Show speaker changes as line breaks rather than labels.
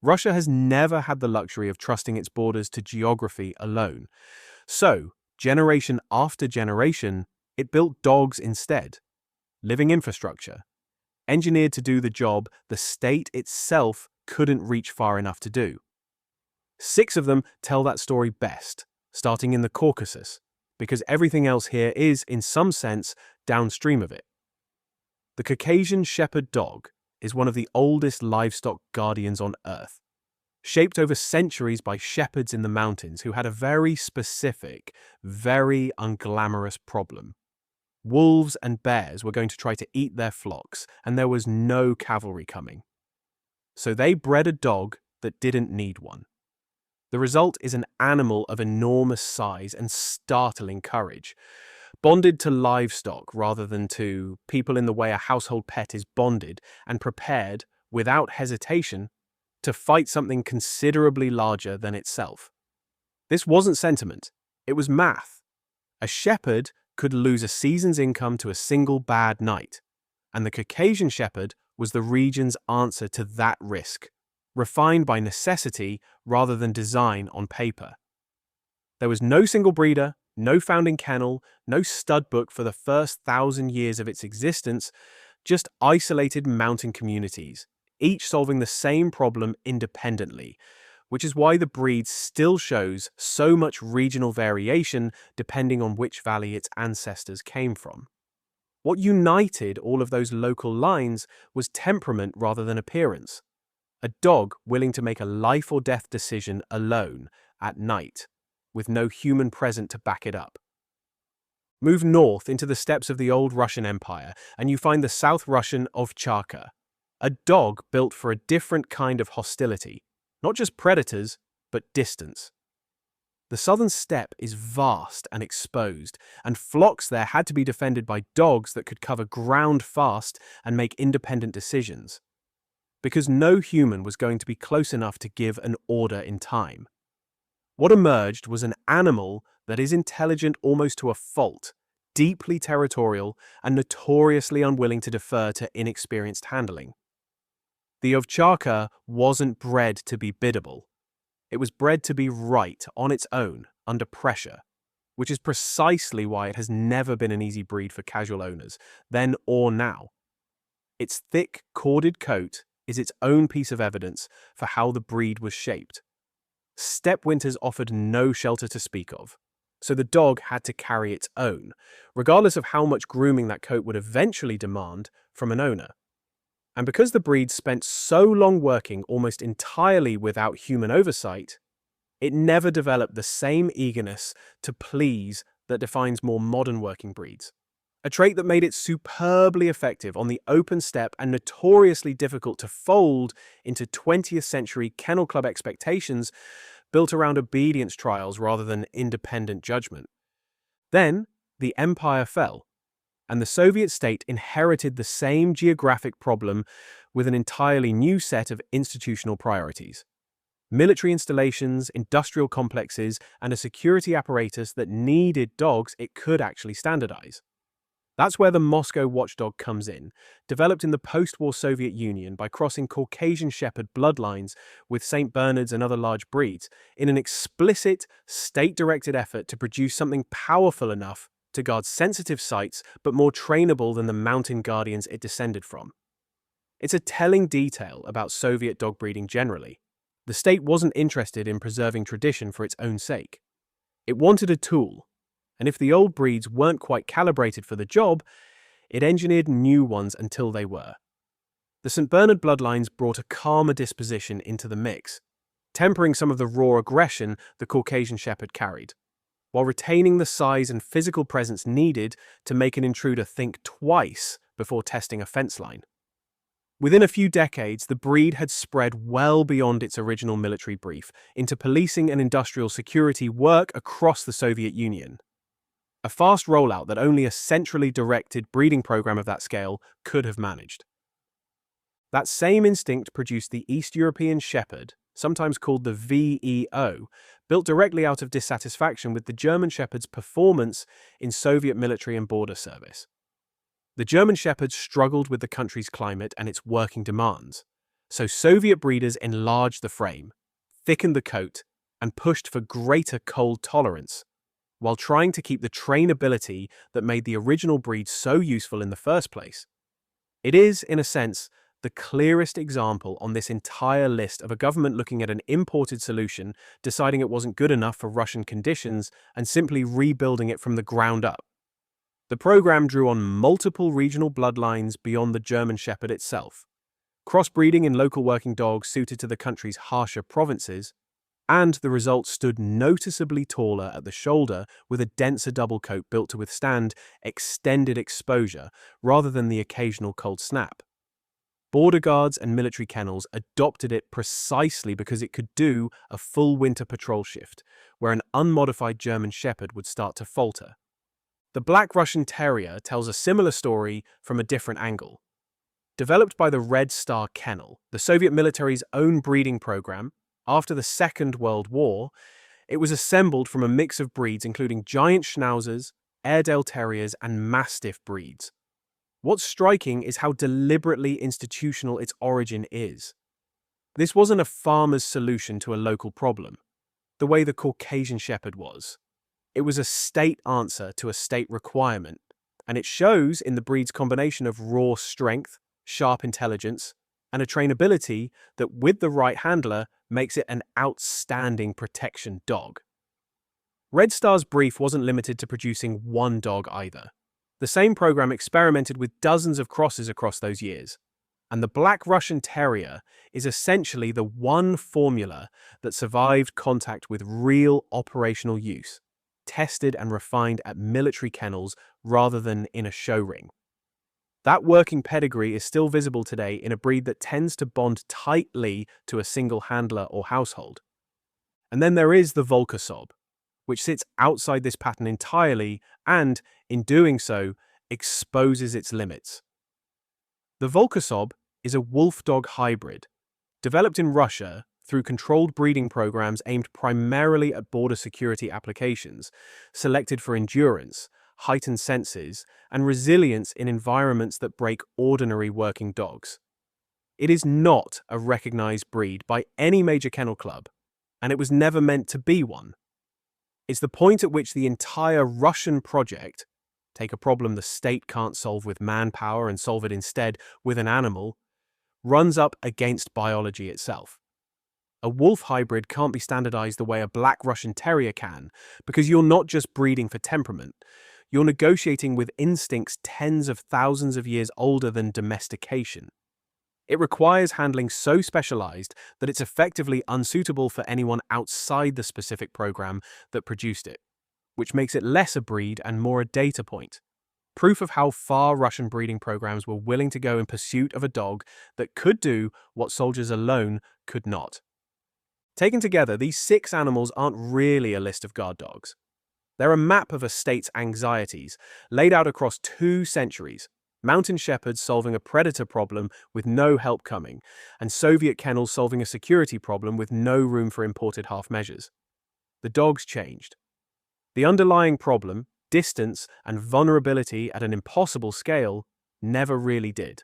Russia has never had the luxury of trusting its borders to geography alone. So, generation after generation, it built dogs instead. Living infrastructure, engineered to do the job the state itself couldn't reach far enough to do. 6 of them tell that story best, starting in the Caucasus, because everything else here is, in some sense, downstream of it. The Caucasian Shepherd dog is one of the oldest livestock guardians on Earth, shaped over centuries by shepherds in the mountains who had a very specific, very unglamorous problem. Wolves and bears were going to try to eat their flocks, and there was no cavalry coming. So they bred a dog that didn't need one. The result is an animal of enormous size and startling courage, bonded to livestock rather than to people in the way a household pet is bonded, and prepared, without hesitation, to fight something considerably larger than itself. This wasn't sentiment, it was math. A shepherd could lose a season's income to a single bad night, and the Caucasian Shepherd was the region's answer to that risk, refined by necessity rather than design on paper. There was no single breeder, no founding kennel, no stud book for the first 1,000 years of its existence, just isolated mountain communities, each solving the same problem independently, which is why the breed still shows so much regional variation depending on which valley its ancestors came from. What united all of those local lines was temperament rather than appearance. A dog willing to make a life or death decision alone, at night, with no human present to back it up. Move north into the steppes of the old Russian Empire, and you find the South Russian Ovcharka, a dog built for a different kind of hostility, not just predators, but distance. The southern steppe is vast and exposed, and flocks there had to be defended by dogs that could cover ground fast and make independent decisions, because no human was going to be close enough to give an order in time. What emerged was an animal that is intelligent almost to a fault, deeply territorial, and notoriously unwilling to defer to inexperienced handling. The Ovcharka wasn't bred to be biddable. It was bred to be right on its own, under pressure, which is precisely why it has never been an easy breed for casual owners, then or now. Its thick, corded coat is its own piece of evidence for how the breed was shaped. Steppe winters offered no shelter to speak of, so the dog had to carry its own, regardless of how much grooming that coat would eventually demand from an owner. And because the breed spent so long working almost entirely without human oversight, it never developed the same eagerness to please that defines more modern working breeds. A trait that made it superbly effective on the open steppe and notoriously difficult to fold into 20th century kennel club expectations built around obedience trials rather than independent judgment. Then, the empire fell, and the Soviet state inherited the same geographic problem with an entirely new set of institutional priorities. Military installations, industrial complexes, and a security apparatus that needed dogs it could actually standardize. That's where the Moscow watchdog comes in, developed in the post-war Soviet Union by crossing Caucasian Shepherd bloodlines with St. Bernards and other large breeds in an explicit, state-directed effort to produce something powerful enough to guard sensitive sites but more trainable than the mountain guardians it descended from. It's a telling detail about Soviet dog breeding generally. The state wasn't interested in preserving tradition for its own sake. It wanted a tool, and if the old breeds weren't quite calibrated for the job, it engineered new ones until they were. The St. Bernard bloodlines brought a calmer disposition into the mix, tempering some of the raw aggression the Caucasian Shepherd carried, while retaining the size and physical presence needed to make an intruder think twice before testing a fence line. Within a few decades, the breed had spread well beyond its original military brief into policing and industrial security work across the Soviet Union. A fast rollout that only a centrally directed breeding program of that scale could have managed. That same instinct produced the East European Shepherd, sometimes called the VEO, built directly out of dissatisfaction with the German Shepherd's performance in Soviet military and border service. The German Shepherd struggled with the country's climate and its working demands, So Soviet breeders enlarged the frame, thickened the coat, and pushed for greater cold tolerance, while trying to keep the trainability that made the original breed so useful in the first place. It is, in a sense, the clearest example on this entire list of a government looking at an imported solution, deciding it wasn't good enough for Russian conditions, and simply rebuilding it from the ground up. The program drew on multiple regional bloodlines beyond the German Shepherd itself, crossbreeding in local working dogs suited to the country's harsher provinces, and the result stood noticeably taller at the shoulder with a denser double coat built to withstand extended exposure rather than the occasional cold snap. Border guards and military kennels adopted it precisely because it could do a full winter patrol shift, where an unmodified German Shepherd would start to falter. The Black Russian Terrier tells a similar story from a different angle. Developed by the Red Star Kennel, the Soviet military's own breeding program, after the Second World War, it was assembled from a mix of breeds including giant Schnauzers, Airedale Terriers, and Mastiff breeds. What's striking is how deliberately institutional its origin is. This wasn't a farmer's solution to a local problem, the way the Caucasian Shepherd was. It was a state answer to a state requirement, and it shows in the breed's combination of raw strength, sharp intelligence, and a trainability that, with the right handler, makes it an outstanding protection dog. Red Star's brief wasn't limited to producing one dog either. The same program experimented with dozens of crosses across those years, and the Black Russian Terrier is essentially the one formula that survived contact with real operational use, tested and refined at military kennels rather than in a show ring. That working pedigree is still visible today in a breed that tends to bond tightly to a single handler or household. And then there is the Volkosob, which sits outside this pattern entirely and, in doing so, exposes its limits. The Volkosob is a wolf-dog hybrid, developed in Russia through controlled breeding programs aimed primarily at border security applications, selected for endurance, heightened senses, and resilience in environments that break ordinary working dogs. It is not a recognized breed by any major kennel club, and it was never meant to be one. It's the point at which the entire Russian project, take a problem the state can't solve with manpower and solve it instead with an animal, runs up against biology itself. A wolf hybrid can't be standardized the way a Black Russian Terrier can, because you're not just breeding for temperament, you're negotiating with instincts tens of thousands of years older than domestication. It requires handling so specialized that it's effectively unsuitable for anyone outside the specific program that produced it, which makes it less a breed and more a data point. Proof of how far Russian breeding programs were willing to go in pursuit of a dog that could do what soldiers alone could not. Taken together, these 6 animals aren't really a list of guard dogs. They're a map of a state's anxieties, laid out across 2 centuries. Mountain shepherds solving a predator problem with no help coming, and Soviet kennels solving a security problem with no room for imported half measures. The dogs changed. The underlying problem, distance and vulnerability at an impossible scale, never really did.